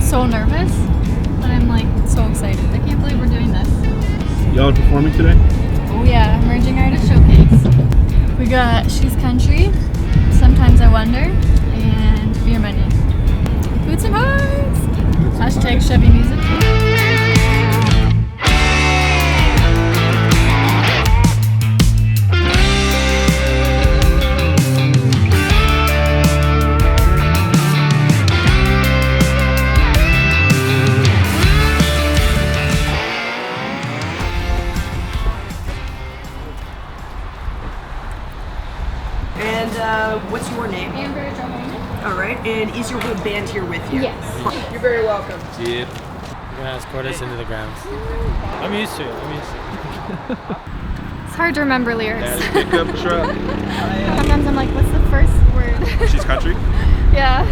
so nervous, but I'm like so excited. I can't believe we're doing this. Y'all are performing today? Oh yeah, Emerging Artist Showcase. We got She's Country, Sometimes I Wonder, and Beer Money. Boots and Hearts! Hashtag Chevy Music. What's your name? Amber Jerome. Alright, and is your whole band here with you? Yes. You're very welcome. Dude. You're gonna escort us into the grounds. I'm used to it. It's hard to remember lyrics. Pick up truck. Sometimes I'm like, what's the first word? She's Country? Yeah.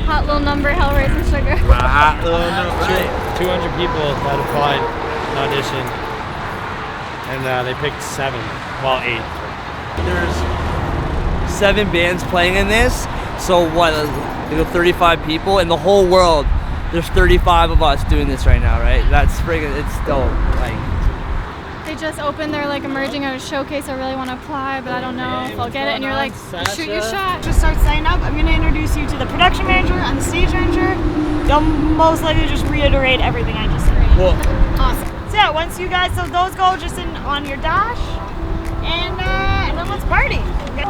Hot little number, Hellraiser and Sugar. Hot little number. Right. 200 people that applied and auditioned. And they picked 7. Well, 8. There's 7 bands playing in this, so what, 35 people in the whole world. There's 35 of us doing this right now, right? That's friggin', it's dope. Like, They just opened their like Emerging Artist Showcase. I really want to apply, but I don't know if I'll get it. And you're like, shoot your shot. Just start signing up. I'm going to introduce you to the production manager and the stage manager. They'll most likely just reiterate everything I just said. cool. Awesome. So yeah, once you guys, so those go just in on your dash, and then let's party. Okay?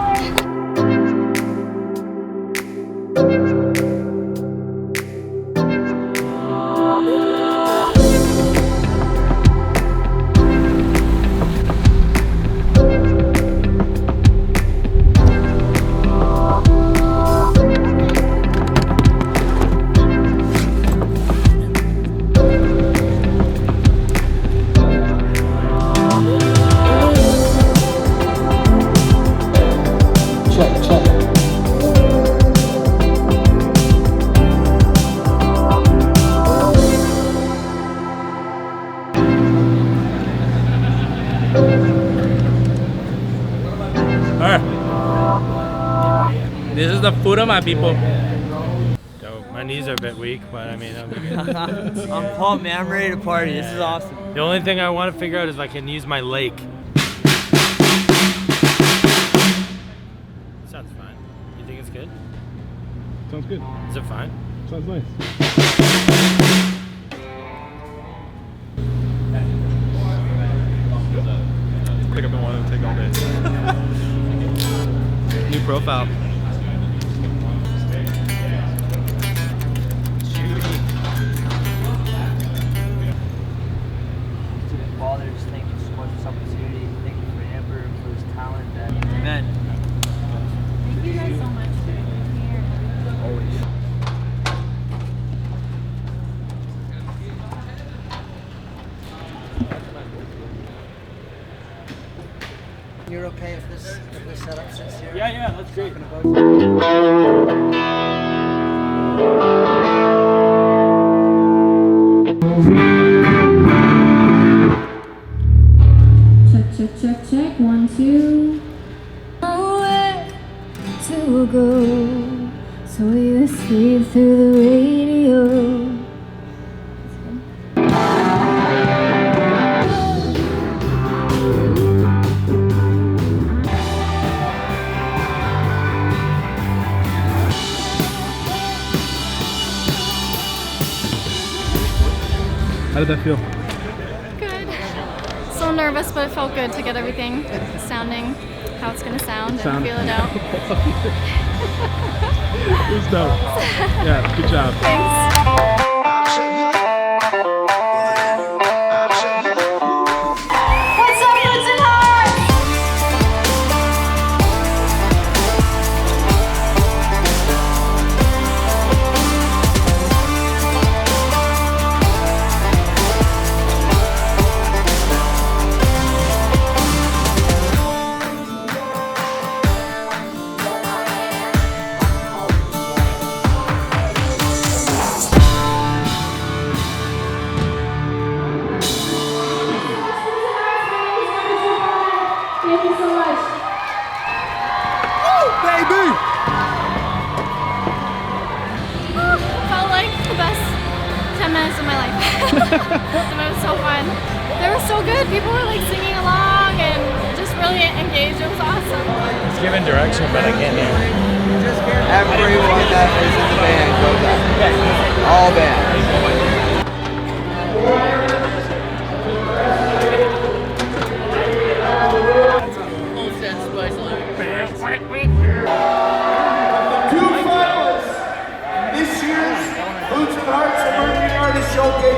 This is the food of my people. So my knees are a bit weak, but I mean, I'm good. I'm pumped, man. I'm ready to party. This is awesome. The only thing I want to figure out is if I can use my lake. Sounds fine. You think it's good? Sounds good. Is it fine? Sounds nice. Pick up and wanted to take all day. New profile. Father, just thank you so much for this opportunity. Thank you for Amber for his talent. Amen. Thank you guys so much for being here. Always. You're okay if this setup sits here? Yeah, that's great. Check, 1, 2. Nowhere to go, so you sleep through the radio. How did that feel? Good. So nervous, but it felt good to get everything sounding how it's gonna sound and feel it out. It was dope. Yeah, good job. Thanks. What's up, Boots and Hearts? It was so fun. They were so good. People were like singing along and just really engaged. It was awesome. It's giving direction, but I can't hear. Everyone that is in the band goes up. All bands. Two finalists in this year's Boots and Hearts Emerging Artist Showcase